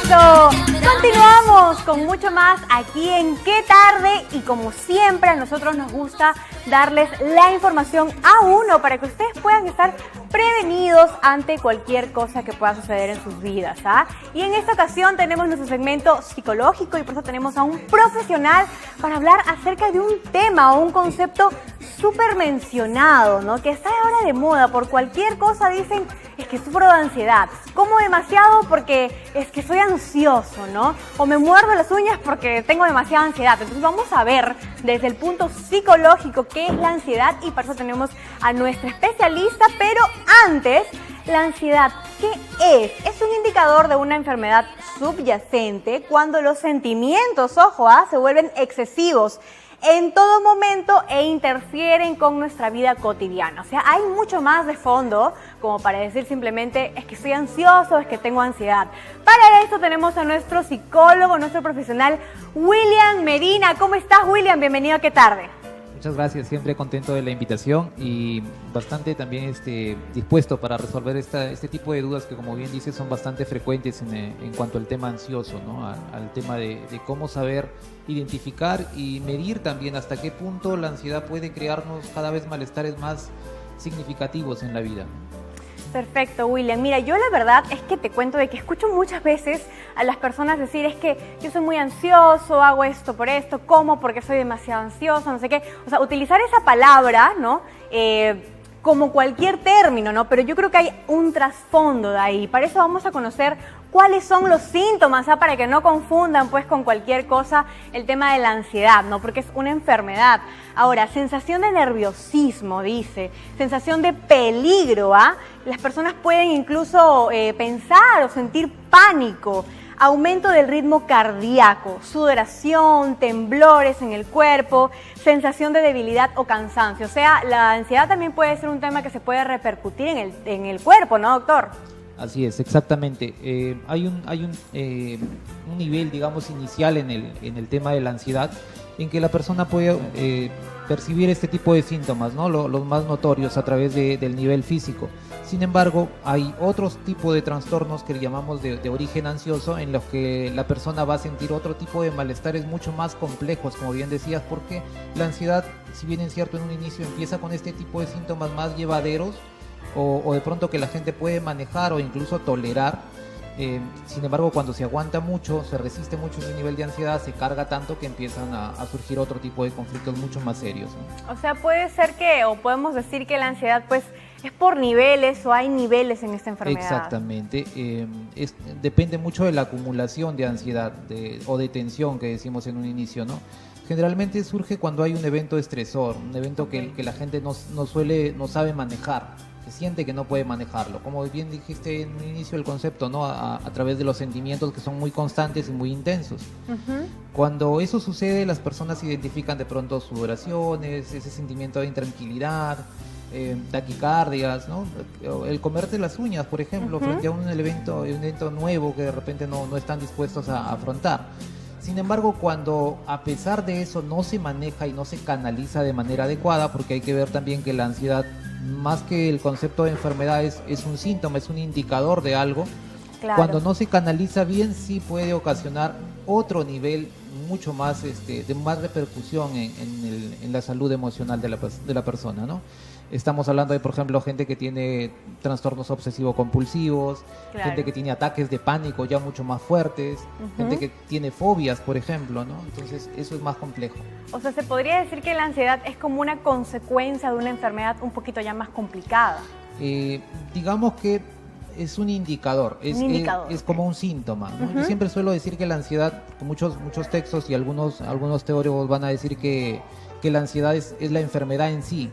Eso, continuamos con mucho más aquí en Qué Tarde y como siempre a nosotros nos gusta darles la información a uno para que ustedes puedan estar prevenidos ante cualquier cosa que pueda suceder en sus vidas, ¿ah? Y en esta ocasión tenemos nuestro segmento psicológico y por eso tenemos a un profesional para hablar acerca de un tema o un concepto súper mencionado, ¿no? Que está ahora de moda, por cualquier cosa dicen es que sufro de ansiedad, como demasiado porque es que soy ansioso, ¿no? O me muerdo las uñas porque tengo demasiada ansiedad. Entonces vamos a ver desde el punto psicológico qué es la ansiedad y para eso tenemos a nuestra especialista, pero antes, la ansiedad, ¿qué es? Es un indicador de una enfermedad subyacente cuando los sentimientos, ojo, se vuelven excesivos en todo momento e interfieren con nuestra vida cotidiana. O sea, hay mucho más de fondo como para decir simplemente es que estoy ansioso, es que tengo ansiedad. Para esto tenemos a nuestro psicólogo, nuestro profesional, William Medina. ¿Cómo estás, William? Bienvenido a Qué Tarde. Muchas gracias, siempre contento de la invitación y bastante también dispuesto para resolver este tipo de dudas que, como bien dices, son bastante frecuentes en cuanto al tema ansioso, ¿no? Al tema de cómo saber identificar y medir también hasta qué punto la ansiedad puede crearnos cada vez malestares más significativos en la vida. Perfecto, William. Mira, yo la verdad es que te cuento de que escucho muchas veces a las personas decir es que yo soy muy ansioso, hago esto por esto, como porque soy demasiado ansioso, no sé qué. O sea, utilizar esa palabra, ¿no? Como cualquier término, ¿no? Pero yo creo que hay un trasfondo de ahí. Para eso vamos a conocer cuáles son los síntomas, para que no confundan pues con cualquier cosa el tema de la ansiedad, ¿no? Porque es una enfermedad. Ahora, sensación de nerviosismo, dice, sensación de peligro, Las personas pueden incluso pensar o sentir pánico, aumento del ritmo cardíaco, sudoración, temblores en el cuerpo, sensación de debilidad o cansancio. O sea, la ansiedad también puede ser un tema que se puede repercutir en el cuerpo, ¿no, doctor? Así es, exactamente. Hay un nivel, digamos, inicial en el tema de la ansiedad en que la persona puede percibir este tipo de síntomas, ¿no? Los más notorios a través del nivel físico. Sin embargo, hay otros tipos de trastornos que llamamos de origen ansioso, en los que la persona va a sentir otro tipo de malestares mucho más complejos, como bien decías, porque la ansiedad, si bien es cierto en un inicio empieza con este tipo de síntomas más llevaderos, o de pronto que la gente puede manejar o incluso tolerar. Sin embargo, cuando se aguanta mucho, se resiste mucho ese nivel de ansiedad, se carga tanto que empiezan a surgir otro tipo de conflictos mucho más serios, ¿no? O sea, puede ser que, o podemos decir que la ansiedad pues es por niveles o hay niveles en esta enfermedad. Exactamente. Depende mucho de la acumulación de ansiedad o de tensión que decimos en un inicio, ¿no? Generalmente surge cuando hay un evento estresor, un evento que la gente no sabe manejar. Se siente que no puede manejarlo, como bien dijiste en un inicio el concepto, ¿no? A través de los sentimientos que son muy constantes y muy intensos. Cuando eso sucede, las personas identifican de pronto sudoraciones, ese sentimiento de intranquilidad, taquicardias, ¿no? El comerte las uñas, por ejemplo, frente a un evento nuevo que de repente no están dispuestos a afrontar. Sin embargo, cuando a pesar de eso no se maneja y no se canaliza de manera adecuada, porque hay que ver también que la ansiedad, más que el concepto de enfermedad, es un síntoma, es un indicador de algo. Claro. Cuando no se canaliza bien, sí puede ocasionar otro nivel mucho más de más repercusión en la salud emocional de la persona, ¿no? Estamos hablando de, por ejemplo, gente que tiene trastornos obsesivo-compulsivos, claro, gente que tiene ataques de pánico ya mucho más fuertes, gente que tiene fobias, por ejemplo, ¿no? Entonces, eso es más complejo. O sea, se podría decir que la ansiedad es como una consecuencia de una enfermedad un poquito ya más complicada. Digamos que es un indicador, es como un síntoma, ¿no? Yo siempre suelo decir que la ansiedad, muchos textos y algunos teóricos van a decir que la ansiedad es la enfermedad en sí.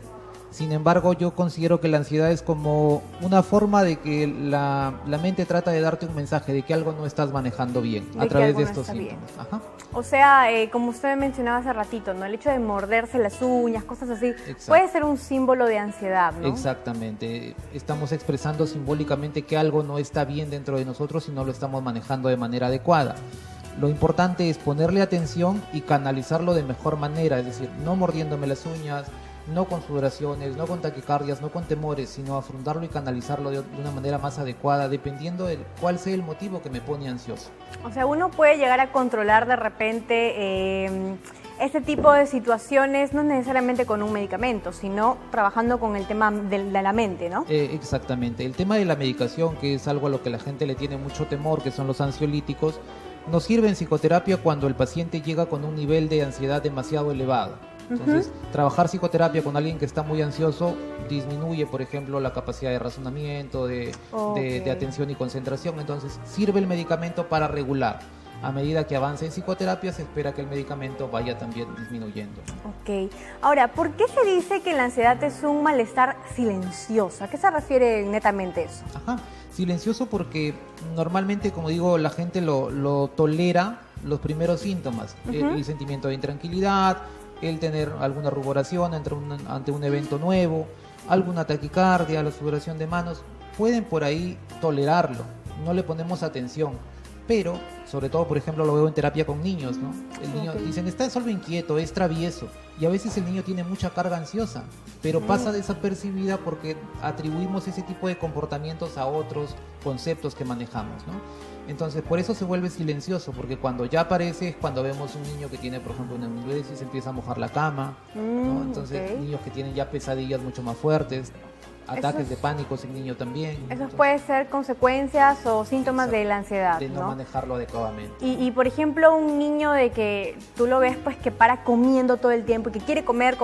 Sin embargo, yo considero que la ansiedad es como una forma de que la mente trata de darte un mensaje de que algo no estás manejando bien a través de estos síntomas. Ajá. O sea, como usted mencionaba hace ratito, ¿no? El hecho de morderse las uñas, cosas así, exacto, puede ser un símbolo de ansiedad, ¿no? Exactamente. Estamos expresando simbólicamente que algo no está bien dentro de nosotros y no lo estamos manejando de manera adecuada. Lo importante es ponerle atención y canalizarlo de mejor manera, es decir, no mordiéndome las uñas, no con sudoraciones, no con taquicardias, no con temores, sino afrontarlo y canalizarlo de una manera más adecuada, dependiendo de cuál sea el motivo que me pone ansioso. O sea, uno puede llegar a controlar de repente este tipo de situaciones, no necesariamente con un medicamento, sino trabajando con el tema de la mente, ¿no? Exactamente. El tema de la medicación, que es algo a lo que la gente le tiene mucho temor, que son los ansiolíticos, nos sirve en psicoterapia cuando el paciente llega con un nivel de ansiedad demasiado elevado. Entonces, trabajar psicoterapia con alguien que está muy ansioso disminuye, por ejemplo, la capacidad de razonamiento, de atención y concentración. Entonces, sirve el medicamento para regular. A medida que avance en psicoterapia, se espera que el medicamento vaya también disminuyendo. Ok. Ahora, ¿por qué se dice que la ansiedad es un malestar silencioso? ¿A qué se refiere netamente eso? Ajá. Silencioso porque normalmente, como digo, la gente lo tolera los primeros síntomas. El sentimiento de intranquilidad, el tener alguna ruboración ante un evento nuevo, alguna taquicardia, la sudoración de manos, pueden por ahí tolerarlo, no le ponemos atención. Pero, sobre todo, por ejemplo, lo veo en terapia con niños, ¿no? El niño, dicen, está solo inquieto, es travieso. Y a veces el niño tiene mucha carga ansiosa, pero pasa desapercibida porque atribuimos ese tipo de comportamientos a otros conceptos que manejamos, ¿no? Entonces, por eso se vuelve silencioso, porque cuando ya aparece es cuando vemos un niño que tiene, por ejemplo, una enuresis y se empieza a mojar la cama, ¿no? Entonces, niños que tienen ya pesadillas mucho más fuertes, ataques de pánico en niño también. Eso puede ser consecuencias o síntomas de la ansiedad, de no manejarlo adecuadamente. Y por ejemplo, un niño de que tú lo ves pues que para comiendo todo el tiempo y que quiere comer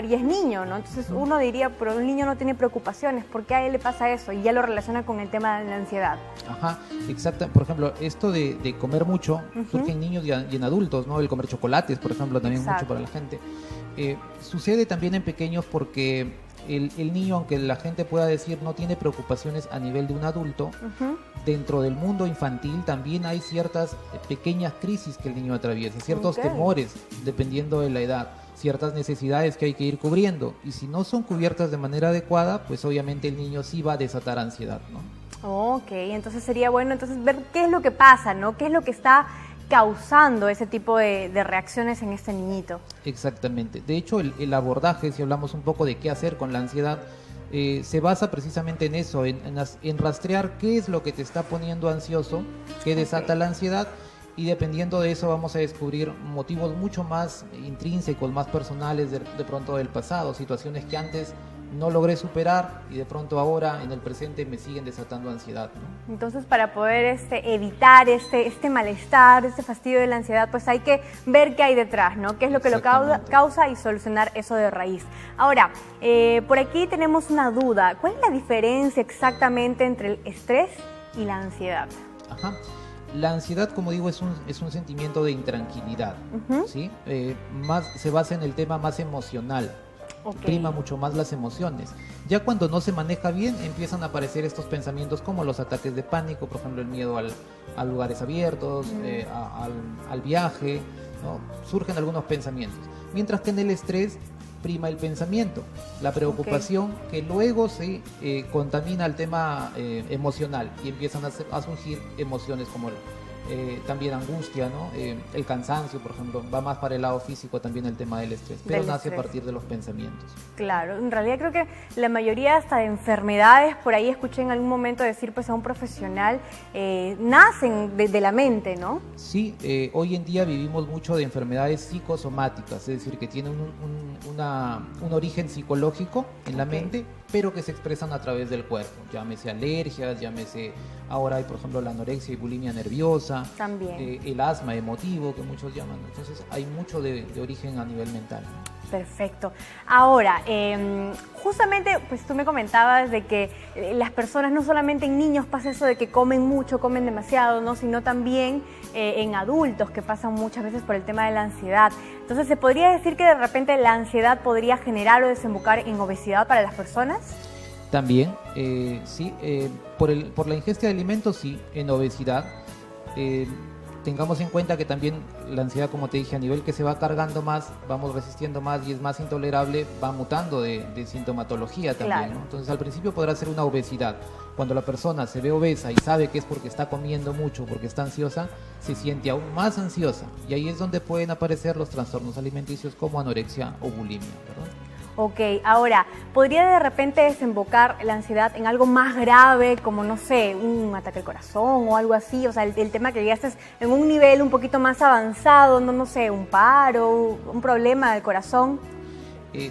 y es niño, ¿no? Entonces uno diría, pero un niño no tiene preocupaciones, ¿por qué a él le pasa eso? Y ya lo relaciona con el tema de la ansiedad. Ajá, exacto. Por ejemplo, esto de comer mucho surge en niños y en adultos, ¿no? El comer chocolates, por ejemplo, también mucho para la gente. Sucede también en pequeños porque el niño, aunque la gente pueda decir no tiene preocupaciones a nivel de un adulto, dentro del mundo infantil también hay ciertas pequeñas crisis que el niño atraviesa, ciertos temores, dependiendo de la edad, ciertas necesidades que hay que ir cubriendo. Y si no son cubiertas de manera adecuada, pues obviamente el niño sí va a desatar ansiedad, ¿no? Ok, entonces sería bueno entonces ver qué es lo que pasa, ¿no? ¿Qué es lo que está causando ese tipo de reacciones en este niñito? Exactamente. De hecho, el abordaje, si hablamos un poco de qué hacer con la ansiedad, se basa precisamente en eso, en rastrear qué es lo que te está poniendo ansioso, qué desata la ansiedad, y dependiendo de eso vamos a descubrir motivos mucho más intrínsecos, más personales de pronto del pasado, situaciones que antes no logré superar y de pronto ahora en el presente me siguen desatando ansiedad, ¿no? Entonces, para poder evitar este malestar, este fastidio de la ansiedad, pues hay que ver qué hay detrás, ¿no? Qué es lo que lo causa y solucionar eso de raíz. Ahora, por aquí tenemos una duda. ¿Cuál es la diferencia exactamente entre el estrés y la ansiedad? Ajá. La ansiedad, como digo, es un sentimiento de intranquilidad, ¿sí? Se basa en el tema más emocional. Prima mucho más las emociones. Ya cuando no se maneja bien, empiezan a aparecer estos pensamientos como los ataques de pánico, por ejemplo, el miedo a lugares abiertos, al viaje, ¿no? Surgen algunos pensamientos. Mientras que en el estrés prima el pensamiento, la preocupación, que luego se contamina el tema emocional y empiezan a surgir emociones como también angustia, ¿no? El cansancio, por ejemplo, va más para el lado físico también el tema del estrés, pero nace a partir de los pensamientos. Claro, en realidad creo que la mayoría hasta de enfermedades, por ahí escuché en algún momento decir pues a un profesional, nacen de la mente, ¿no? Sí, hoy en día vivimos mucho de enfermedades psicosomáticas, es decir, que tienen un origen psicológico en la mente, pero que se expresan a través del cuerpo, llámese alergias, llámese, ahora hay por ejemplo la anorexia y bulimia nerviosa, también el asma emotivo que muchos llaman, entonces hay mucho de origen a nivel mental, ¿no? Perfecto. Ahora, justamente, pues tú me comentabas de que las personas, no solamente en niños pasa eso de que comen mucho, comen demasiado, ¿no? Sino también en adultos que pasan muchas veces por el tema de la ansiedad. Entonces, ¿se podría decir que de repente la ansiedad podría generar o desembocar en obesidad para las personas? También, sí, por la ingesta de alimentos, sí, en obesidad. Tengamos en cuenta que también la ansiedad, como te dije, a nivel que se va cargando más, vamos resistiendo más y es más intolerable, va mutando de sintomatología también, claro, ¿no? Entonces al principio podrá ser una obesidad. Cuando la persona se ve obesa y sabe que es porque está comiendo mucho, porque está ansiosa, se siente aún más ansiosa. Y ahí es donde pueden aparecer los trastornos alimenticios como anorexia o bulimia, ¿verdad? Ok, ahora, ¿podría de repente desembocar la ansiedad en algo más grave, como, no sé, un ataque al corazón o algo así? O sea, el tema que ya estés en un nivel un poquito más avanzado, no sé, un paro, un problema del corazón.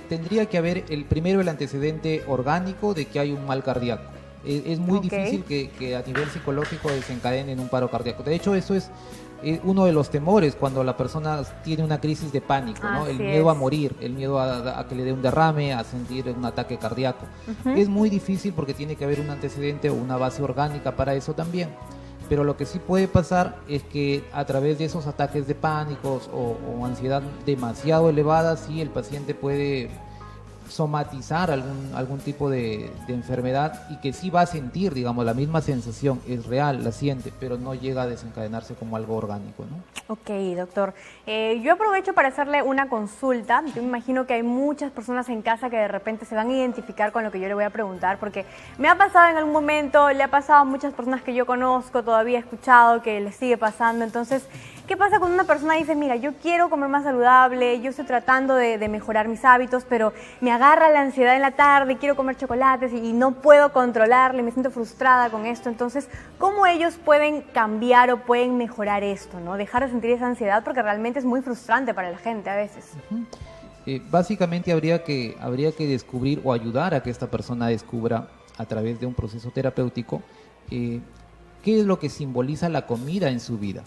Tendría que haber primero el antecedente orgánico de que hay un mal cardíaco. Es muy difícil que a nivel psicológico desencadene en un paro cardíaco. De hecho, eso es uno de los temores cuando la persona tiene una crisis de pánico, ¿no? El miedo a morir, el miedo a que le dé un derrame, a sentir un ataque cardíaco. Es muy difícil porque tiene que haber un antecedente o una base orgánica para eso también. Pero lo que sí puede pasar es que a través de esos ataques de pánicos o ansiedad demasiado elevada, sí el paciente puede somatizar algún tipo de enfermedad y que sí va a sentir, digamos, la misma sensación, es real, la siente, pero no llega a desencadenarse como algo orgánico, ¿no? Ok, doctor. Yo aprovecho para hacerle una consulta. Yo me imagino que hay muchas personas en casa que de repente se van a identificar con lo que yo le voy a preguntar, porque me ha pasado en algún momento, le ha pasado a muchas personas que yo conozco, todavía he escuchado que les sigue pasando. Entonces, ¿qué pasa cuando una persona dice, mira, yo quiero comer más saludable, yo estoy tratando de mejorar mis hábitos, pero me agarra la ansiedad en la tarde, quiero comer chocolates y no puedo controlarle, me siento frustrada con esto? Entonces, ¿cómo ellos pueden cambiar o pueden mejorar esto, ¿no? Dejar de sentir esa ansiedad, porque realmente es muy frustrante para la gente a veces. Básicamente habría que descubrir o ayudar a que esta persona descubra a través de un proceso terapéutico qué es lo que simboliza la comida en su vida,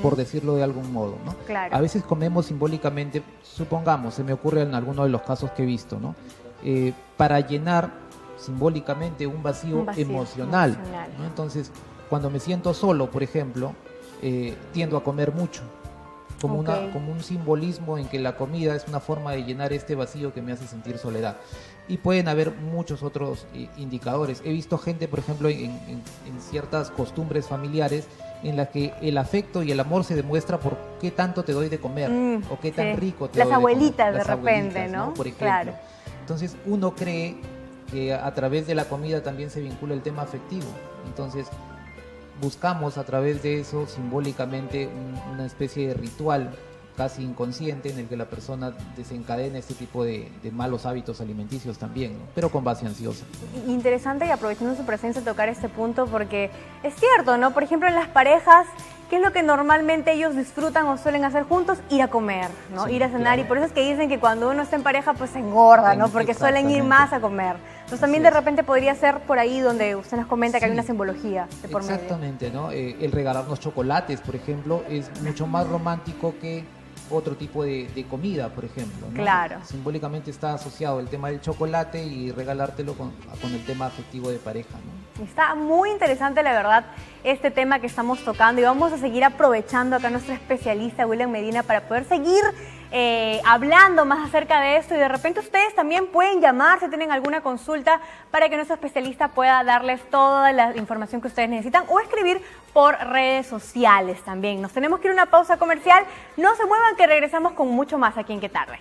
por decirlo de algún modo, ¿no? Claro. A veces comemos simbólicamente, supongamos, se me ocurre en alguno de los casos que he visto, ¿no? Para llenar simbólicamente un vacío emocional, ¿no? Entonces, cuando me siento solo, por ejemplo, tiendo a comer mucho, como un simbolismo en que la comida es una forma de llenar este vacío que me hace sentir soledad. Y pueden haber muchos otros indicadores. He visto gente, por ejemplo, en ciertas costumbres familiares en las que el afecto y el amor se demuestra por qué tanto te doy de comer o qué tan rico te doy de comer. Las abuelitas de repente, ¿no? Por ejemplo. Claro. Entonces uno cree que a través de la comida también se vincula el tema afectivo. Entonces buscamos a través de eso simbólicamente una especie de ritual casi inconsciente en el que la persona desencadena este tipo de malos hábitos alimenticios también, ¿no? Pero con base ansiosa. Interesante, y aprovechando su presencia tocar este punto, porque es cierto, ¿no? Por ejemplo, en las parejas, ¿qué es lo que normalmente ellos disfrutan o suelen hacer juntos? Ir a comer, ¿no? Sí, ir a cenar, claro. Y por eso es que dicen que cuando uno está en pareja, pues se engorda, ¿no? Porque suelen ir más a comer. Entonces también de repente podría ser por ahí donde usted nos comenta que hay una simbología de por medio. Exactamente, ¿no? El regalarnos chocolates, por ejemplo, es mucho más romántico que otro tipo de comida, por ejemplo, ¿no? Claro. Simbólicamente está asociado el tema del chocolate y regalártelo con el tema afectivo de pareja, ¿no? Está muy interesante, la verdad, este tema que estamos tocando, y vamos a seguir aprovechando acá a nuestro especialista William Medina para poder seguir hablando más acerca de esto, y de repente ustedes también pueden llamar si tienen alguna consulta para que nuestro especialista pueda darles toda la información que ustedes necesitan, o escribir por redes sociales también. Nos tenemos que ir a una pausa comercial, no se muevan que regresamos con mucho más aquí en Qué Tarde.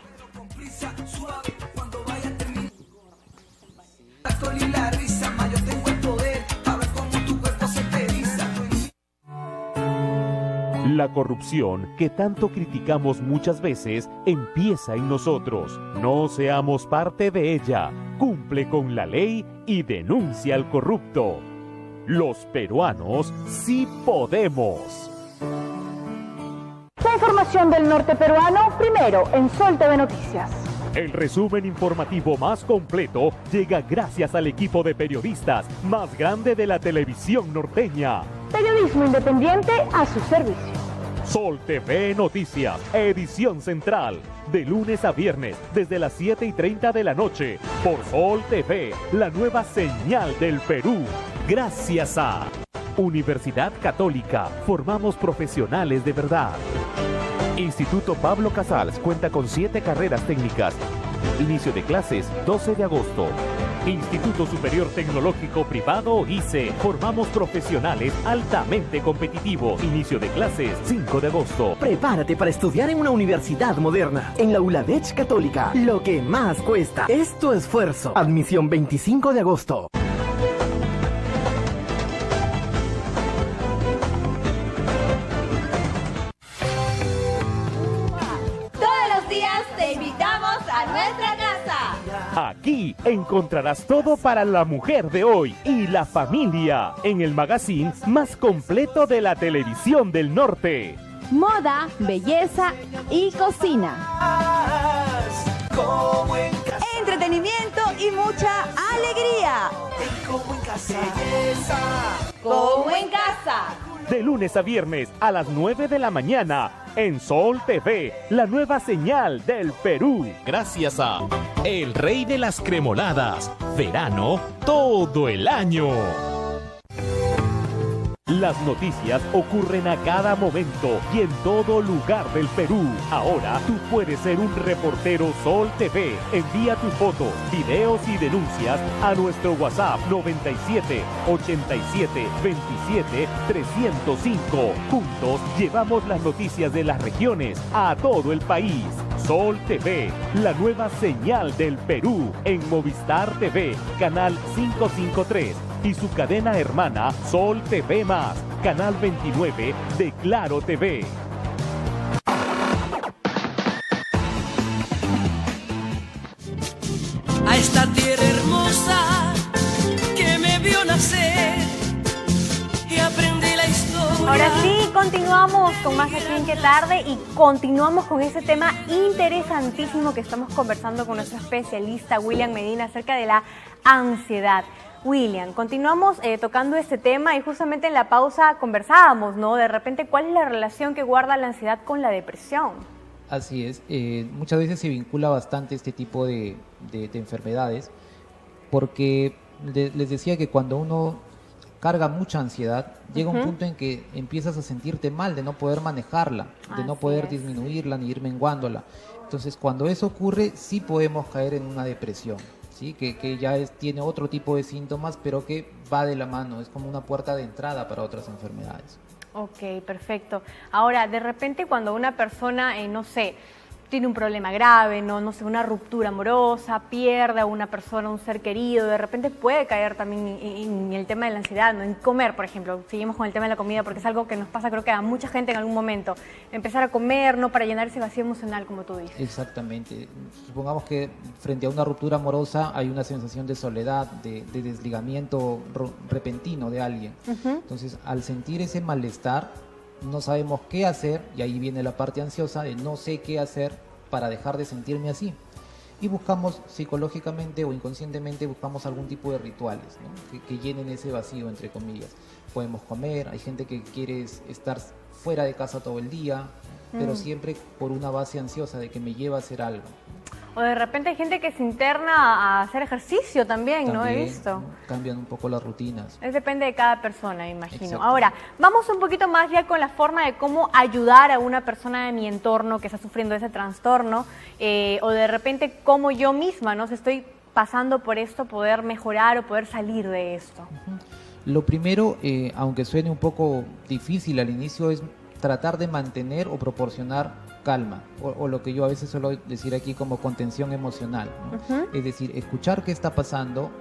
La corrupción que tanto criticamos muchas veces empieza en nosotros. No seamos parte de ella. Cumple con la ley y denuncia al corrupto. Los peruanos sí podemos. La información del norte peruano, primero en Sol TV Noticias. El resumen informativo más completo llega gracias al equipo de periodistas más grande de la televisión norteña. Periodismo independiente a su servicio. Sol TV Noticias, edición central, de lunes a viernes, desde las 7:30 de la noche, por Sol TV, la nueva señal del Perú. Gracias a Universidad Católica, formamos profesionales de verdad. Instituto Pablo Casals cuenta con 7 carreras técnicas. Inicio de clases 12 de agosto. Instituto Superior Tecnológico Privado ICE. Formamos profesionales altamente competitivos. Inicio de clases 5 de agosto. Prepárate para estudiar en una universidad moderna. En la ULADECH Católica. Lo que más cuesta es tu esfuerzo. Admisión 25 de agosto. Todos los días te invitamos a nuestra casa. Aquí encontrarás todo para la mujer de hoy y la familia en el magazine más completo de la televisión del norte. Moda, belleza y cocina. Entretenimiento y mucha alegría. Como en casa. De lunes a viernes a las 9 de la mañana en Sol TV, la nueva señal del Perú. Gracias a El Rey de las Cremoladas, verano todo el año. Las noticias ocurren a cada momento y en todo lugar del Perú. Ahora tú puedes ser un reportero Sol TV. Envía tus fotos, videos y denuncias a nuestro WhatsApp 97 87 27 305. Juntos llevamos las noticias de las regiones a todo el país. Sol TV, la nueva señal del Perú en Movistar TV, canal 553. Y su cadena hermana Sol TV+, canal 29 de Claro TV. A esta tierra hermosa que me vio nacer y aprendí la historia. Ahora sí, continuamos con más aquí en Qué Tarde y continuamos con ese tema interesantísimo que estamos conversando con nuestro especialista William Medina acerca de la ansiedad. William, continuamos tocando este tema y justamente en la pausa conversábamos, ¿no? De repente, ¿cuál es la relación que guarda la ansiedad con la depresión? Así es, muchas veces se vincula bastante este tipo de enfermedades, porque les decía que cuando uno carga mucha ansiedad, llega un punto en que empiezas a sentirte mal de no poder manejarla, de no poder disminuirla ni ir menguándola. Entonces, cuando eso ocurre, sí podemos caer en una depresión. ¿Sí? Que ya tiene otro tipo de síntomas, pero que va de la mano, es como una puerta de entrada para otras enfermedades. Ok, perfecto. Ahora, de repente cuando una persona, no sé, tiene un problema grave, no sé, una ruptura amorosa, pierde a una persona, un ser querido, de repente puede caer también en el tema de la ansiedad, ¿no? En comer, por ejemplo. Seguimos con el tema de la comida porque es algo que nos pasa, creo que a mucha gente en algún momento. Empezar a comer, ¿no? Para llenar ese vacío emocional, como tú dices. Exactamente. Supongamos que frente a una ruptura amorosa hay una sensación de soledad, de desligamiento repentino de alguien. Entonces, al sentir ese malestar, no sabemos qué hacer, y ahí viene la parte ansiosa de no sé qué hacer para dejar de sentirme así. Y buscamos psicológicamente o inconscientemente buscamos algún tipo de rituales, ¿no? que llenen ese vacío, entre comillas. Podemos comer, hay gente que quiere estar fuera de casa todo el día, pero siempre por una base ansiosa de que me lleva a hacer algo. O de repente hay gente que se interna a hacer ejercicio también, ¿no? He visto. Cambian un poco las rutinas. Depende de cada persona, imagino. Exacto. Ahora, vamos un poquito más ya con la forma de cómo ayudar a una persona de mi entorno que está sufriendo ese trastorno, o de repente cómo yo misma, ¿no? Si estoy pasando por esto, poder mejorar o poder salir de esto. Lo primero, aunque suene un poco difícil al inicio, es tratar de mantener o proporcionar calma, o lo que yo a veces suelo decir aquí como contención emocional, ¿no? Es decir, escuchar qué está pasando,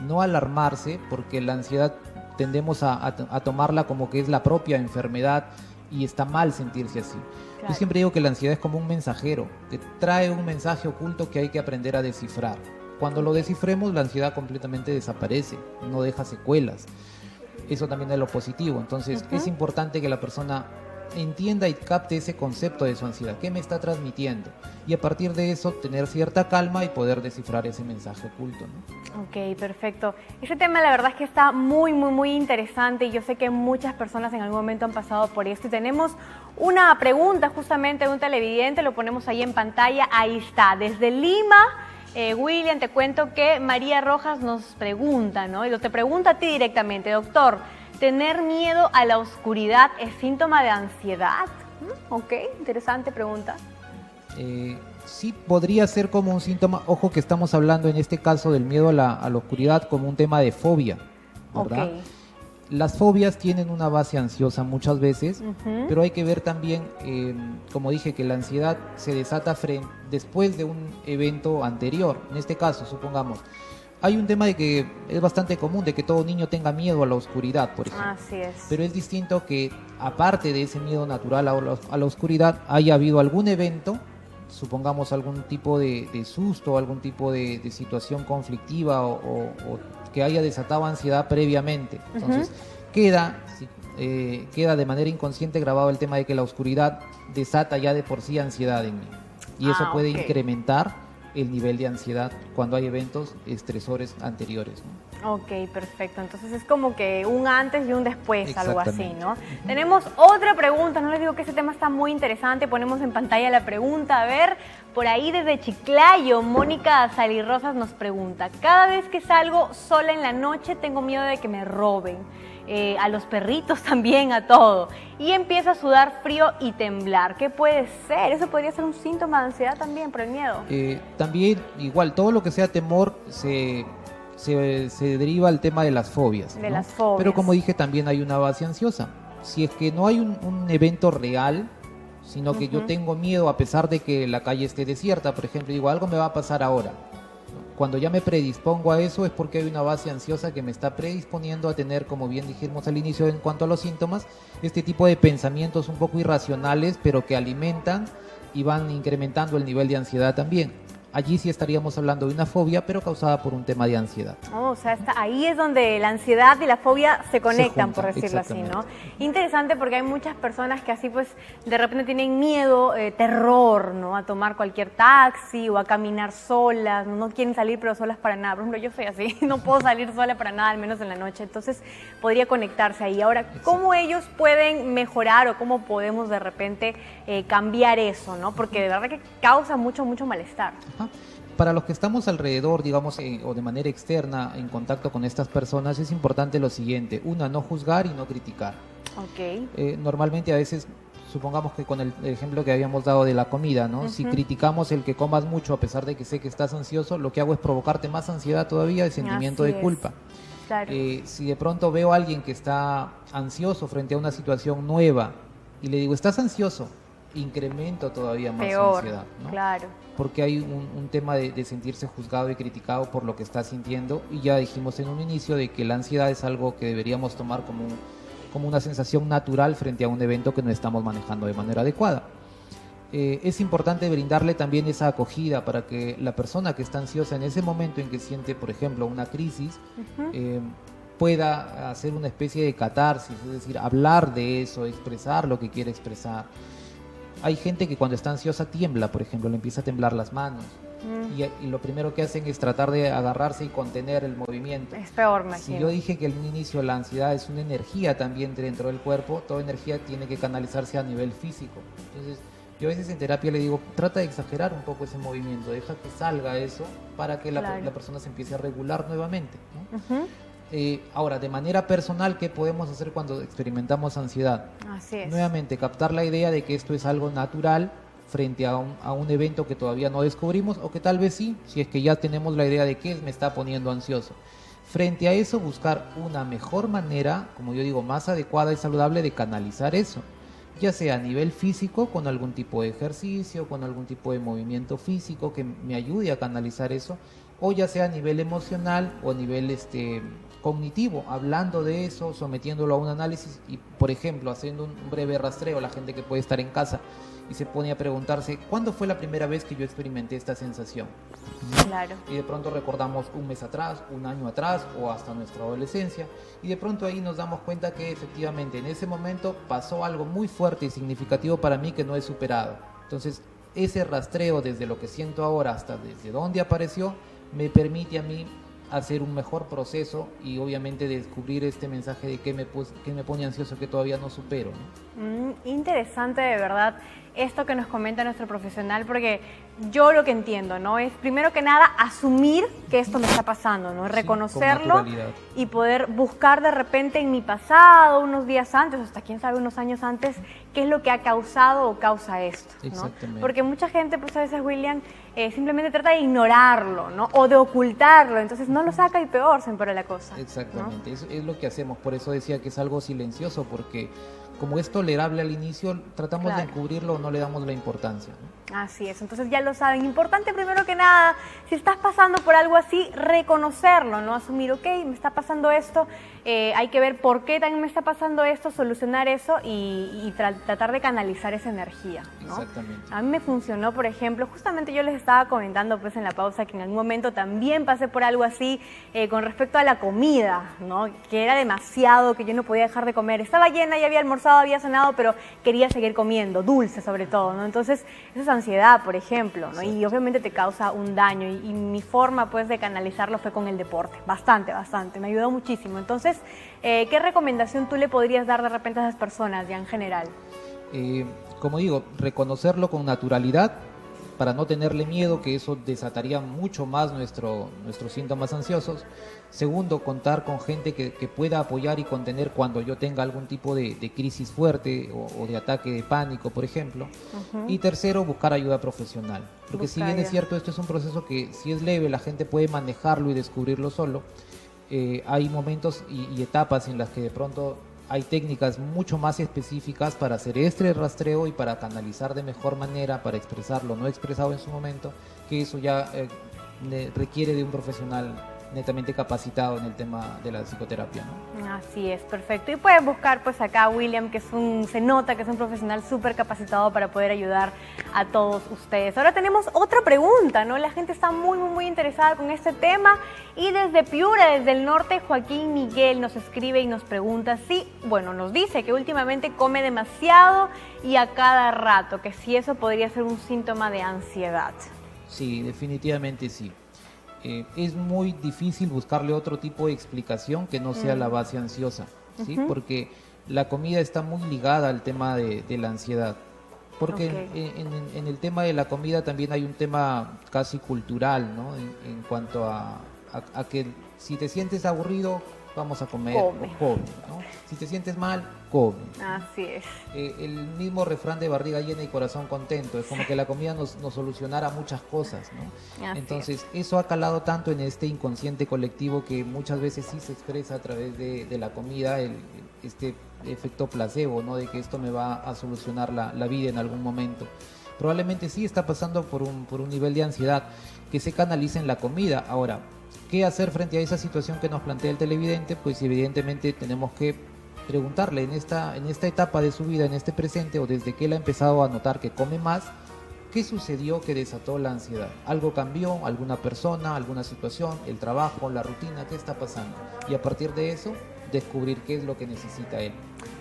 no alarmarse, porque la ansiedad tendemos a tomarla como que es la propia enfermedad y está mal sentirse así. Claro. Yo siempre digo que la ansiedad es como un mensajero, que trae un mensaje oculto que hay que aprender a descifrar. Cuando lo descifremos, la ansiedad completamente desaparece, no deja secuelas. Eso también es lo positivo. Entonces, es importante que la persona entienda y capte ese concepto de su ansiedad, qué me está transmitiendo, y a partir de eso tener cierta calma y poder descifrar ese mensaje oculto, ¿no? Ok, perfecto. Ese tema la verdad es que está muy, muy, muy interesante y yo sé que muchas personas en algún momento han pasado por esto y tenemos una pregunta justamente de un televidente, lo ponemos ahí en pantalla, ahí está, desde Lima. William, te cuento que María Rojas nos pregunta, ¿no? Y te pregunta a ti directamente, doctor, ¿tener miedo a la oscuridad es síntoma de ansiedad? Ok, interesante pregunta. Sí, podría ser como un síntoma. Ojo que estamos hablando en este caso del miedo a la oscuridad como un tema de fobia, ¿verdad? Okay. Las fobias tienen una base ansiosa muchas veces, pero hay que ver también, como dije, que la ansiedad se desata después de un evento anterior. En este caso, supongamos, hay un tema de que es bastante común, de que todo niño tenga miedo a la oscuridad, por ejemplo. Así es. Pero es distinto que, aparte de ese miedo natural a la oscuridad, haya habido algún evento supongamos algún tipo de susto, algún tipo de situación conflictiva o que haya desatado ansiedad previamente. Entonces, queda de manera inconsciente grabado el tema de que la oscuridad desata ya de por sí ansiedad en mí. Y eso puede incrementar el nivel de ansiedad cuando hay eventos estresores anteriores, ¿no? Ok, perfecto. Entonces es como que un antes y un después, algo así, ¿no? Tenemos otra pregunta, no les digo que ese tema está muy interesante, ponemos en pantalla la pregunta. A ver, por ahí desde Chiclayo, Mónica Salirrosas nos pregunta: cada vez que salgo sola en la noche tengo miedo de que me roben. A los perritos también, a todo. Y empieza a sudar frío y temblar. ¿Qué puede ser? ¿Eso podría ser un síntoma de ansiedad también por el miedo? También, igual, todo lo que sea temor se deriva al tema de las fobias, ¿no? Las fobias. Pero como dije, también hay una base ansiosa. Si es que no hay un evento real, sino que yo tengo miedo a pesar de que la calle esté desierta, por ejemplo, digo, algo me va a pasar ahora. Cuando ya me predispongo a eso es porque hay una base ansiosa que me está predisponiendo a tener, como bien dijimos al inicio en cuanto a los síntomas, este tipo de pensamientos un poco irracionales, pero que alimentan y van incrementando el nivel de ansiedad también. Allí sí estaríamos hablando de una fobia, pero causada por un tema de ansiedad. O sea, ahí es donde la ansiedad y la fobia se conectan, por decirlo así, ¿no? Interesante, porque hay muchas personas que así pues de repente tienen miedo, terror, ¿no? A tomar cualquier taxi o a caminar solas, no quieren salir pero solas para nada. Por ejemplo, yo soy así, no puedo salir sola para nada, al menos en la noche. Entonces podría conectarse ahí. Ahora, ¿cómo ellos pueden mejorar o cómo podemos de repente cambiar eso, ¿no? Porque de verdad que causa mucho malestar. Para los que estamos alrededor, digamos, o de manera externa, en contacto con estas personas, es importante lo siguiente: una, no juzgar y no criticar. Normalmente a veces, supongamos que con el ejemplo que habíamos dado de la comida, ¿no? Si criticamos el que comas mucho a pesar de que sé que estás ansioso, lo que hago es provocarte más ansiedad todavía, el sentimiento de culpa. Claro. Si de pronto veo a alguien que está ansioso frente a una situación nueva y le digo, ¿estás ansioso?, incremento todavía más su ansiedad, ¿no? Claro. Porque hay un tema de sentirse juzgado y criticado por lo que está sintiendo, y ya dijimos en un inicio de que la ansiedad es algo que deberíamos tomar como una sensación natural frente a un evento que no estamos manejando de manera adecuada. Es importante brindarle también esa acogida para que la persona que está ansiosa en ese momento en que siente, por ejemplo, una crisis, pueda hacer una especie de catarsis, es decir, hablar de eso, expresar lo que quiere expresar. Hay gente que cuando está ansiosa tiembla, por ejemplo, le empieza a temblar las manos. Y lo primero que hacen es tratar de agarrarse y contener el movimiento. Es peor, me imagino. Si yo dije que al inicio la ansiedad es una energía también dentro del cuerpo, toda energía tiene que canalizarse a nivel físico. Entonces, yo a veces en terapia le digo, trata de exagerar un poco ese movimiento, deja que salga eso para que la persona se empiece a regular nuevamente, ¿no? Ahora, de manera personal, ¿qué podemos hacer cuando experimentamos ansiedad? Así es. Nuevamente, captar la idea de que esto es algo natural frente a un evento que todavía no descubrimos, o que tal vez sí, si es que ya tenemos la idea de qué me está poniendo ansioso. Frente a eso, buscar una mejor manera, como yo digo, más adecuada y saludable de canalizar eso, ya sea a nivel físico, con algún tipo de ejercicio, con algún tipo de movimiento físico que me ayude a canalizar eso, o ya sea a nivel emocional o a nivel cognitivo, hablando de eso, sometiéndolo a un análisis y, por ejemplo, haciendo un breve rastreo. La gente que puede estar en casa y se pone a preguntarse, ¿cuándo fue la primera vez que yo experimenté esta sensación? Claro. Y de pronto recordamos un mes atrás, un año atrás o hasta nuestra adolescencia, y de pronto ahí nos damos cuenta que efectivamente en ese momento pasó algo muy fuerte y significativo para mí que no he superado. Entonces, ese rastreo desde lo que siento ahora hasta desde dónde apareció me permite a mí hacer un mejor proceso y obviamente descubrir este mensaje de qué me pone ansioso, que todavía no supero, ¿no? Interesante, de verdad, esto que nos comenta nuestro profesional, porque yo lo que entiendo, ¿no? Es primero que nada asumir que esto me está pasando, ¿no? Reconocerlo y poder buscar de repente en mi pasado, unos días antes, hasta quién sabe, unos años antes, qué es lo que ha causado o causa esto, ¿no? Exactamente. Porque mucha gente, pues a veces, William, simplemente trata de ignorarlo, ¿no? O de ocultarlo, entonces no lo saca y peor se empeora la cosa. Exactamente, ¿no? Eso es lo que hacemos, por eso decía que es algo silencioso, porque como es tolerable al inicio, tratamos Claro. de encubrirlo o no le damos la importancia, ¿no? Así es, entonces ya lo saben. Importante primero que nada, si estás pasando por algo así, reconocerlo, no asumir, ok, me está pasando esto, hay que ver por qué también me está pasando esto, solucionar eso y tratar de canalizar esa energía, ¿no? Exactamente. A mí me funcionó, por ejemplo, justamente yo les estaba comentando pues en la pausa que en algún momento también pasé por algo así con respecto a la comida, ¿no? Que era demasiado, que yo no podía dejar de comer. Estaba llena, ya había almorzado, había cenado, pero quería seguir comiendo, dulce sobre todo, ¿no? Entonces, eso es ansiedad, por ejemplo, ¿no? Y obviamente te causa un daño y mi forma pues de canalizarlo fue con el deporte, bastante, me ayudó muchísimo. Entonces, ¿qué recomendación tú le podrías dar de repente a esas personas ya en general? Como digo, reconocerlo con naturalidad para no tenerle miedo, que eso desataría mucho más nuestros síntomas ansiosos. Segundo, contar con gente que pueda apoyar y contener cuando yo tenga algún tipo de crisis fuerte o de ataque de pánico, por ejemplo. Y tercero, buscar ayuda profesional. Porque si bien es cierto, esto es un proceso que si es leve, la gente puede manejarlo y descubrirlo solo. Hay momentos y etapas en las que de pronto hay técnicas mucho más específicas para hacer este rastreo y para canalizar de mejor manera, para expresar lo no expresado en su momento, que eso ya requiere de un profesional netamente capacitado en el tema de la psicoterapia, ¿no? Así es, perfecto. Y pueden buscar pues acá a William, que se nota que es un profesional súper capacitado para poder ayudar a todos ustedes. Ahora tenemos otra pregunta, ¿no? La gente está muy interesada con este tema y desde Piura, desde el norte, Joaquín Miguel nos escribe y nos pregunta nos dice que últimamente come demasiado y a cada rato, que si eso podría ser un síntoma de ansiedad. Sí, definitivamente sí. Es muy difícil buscarle otro tipo de explicación que no sea la base ansiosa, ¿sí? Porque la comida está muy ligada al tema de la ansiedad. Porque en el tema de la comida también hay un tema casi cultural, ¿no? En cuanto a que si te sientes aburrido, vamos a comer, come, ¿no? Si te sientes mal, come. Así es. El mismo refrán de barriga llena y corazón contento, es como que la comida nos solucionara muchas cosas, ¿no? Entonces, eso ha calado tanto en este inconsciente colectivo que muchas veces sí se expresa a través de la comida, este efecto placebo, ¿no? De que esto me va a solucionar la vida en algún momento. Probablemente sí está pasando por un nivel de ansiedad que se canaliza en la comida. Ahora, ¿qué hacer frente a esa situación que nos plantea el televidente? Pues evidentemente tenemos que preguntarle en esta etapa de su vida, en este presente, o desde que él ha empezado a notar que come más, ¿qué sucedió que desató la ansiedad? ¿Algo cambió? ¿Alguna persona? ¿Alguna situación? ¿El trabajo? ¿La rutina? ¿Qué está pasando? Y a partir de eso, descubrir qué es lo que necesita él.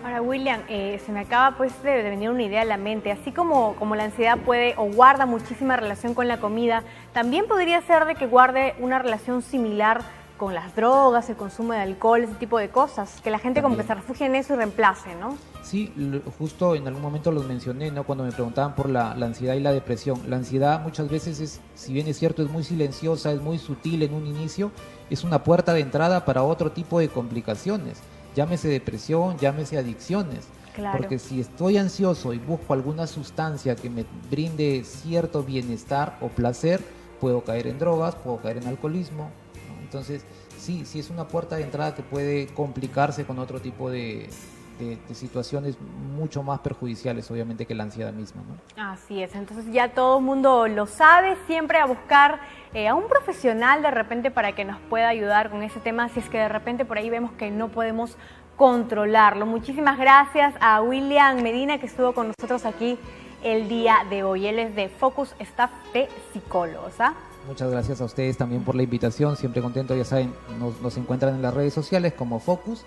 Ahora, William, se me acaba pues de venir una idea a la mente. Así como la ansiedad puede o guarda muchísima relación con la comida, también podría ser de que guarde una relación similar con las drogas, el consumo de alcohol, ese tipo de cosas, que la gente como que se refugie en eso y reemplace, ¿no? Sí, justo en algún momento los mencioné, ¿no? Cuando me preguntaban por la ansiedad y la depresión. La ansiedad muchas veces si bien es cierto, es muy silenciosa, es muy sutil en un inicio, es una puerta de entrada para otro tipo de complicaciones. Llámese depresión, llámese adicciones. Claro. Porque si estoy ansioso y busco alguna sustancia que me brinde cierto bienestar o placer, puedo caer en drogas, puedo caer en alcoholismo, ¿no? Entonces, sí es una puerta de entrada que puede complicarse con otro tipo de situaciones mucho más perjudiciales, obviamente, que la ansiedad misma, ¿no? Así es, entonces ya todo el mundo lo sabe, siempre a buscar a un profesional de repente para que nos pueda ayudar con ese tema, si es que de repente por ahí vemos que no podemos controlarlo. Muchísimas gracias a William Medina, que estuvo con nosotros aquí el día de hoy. Él es de Focus Staff de Psicólogos, ¿ah? Muchas gracias a ustedes también por la invitación, siempre contento, ya saben, nos encuentran en las redes sociales como Focus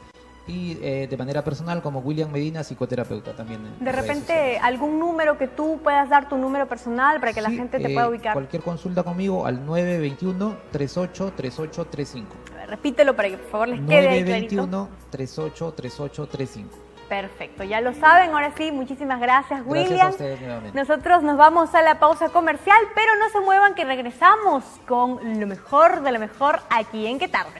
y de manera personal como William Medina, psicoterapeuta también. De repente, algún número que tú puedas dar, tu número personal para que la gente te pueda ubicar. Cualquier consulta conmigo al 921-383835. Repítelo para que por favor les quede ahí clarito. 921-383835. Perfecto, ya lo saben. Ahora sí, muchísimas gracias, William. Gracias a ustedes nuevamente. Nosotros nos vamos a la pausa comercial, pero no se muevan que regresamos con lo mejor de lo mejor aquí en Qué Tarde.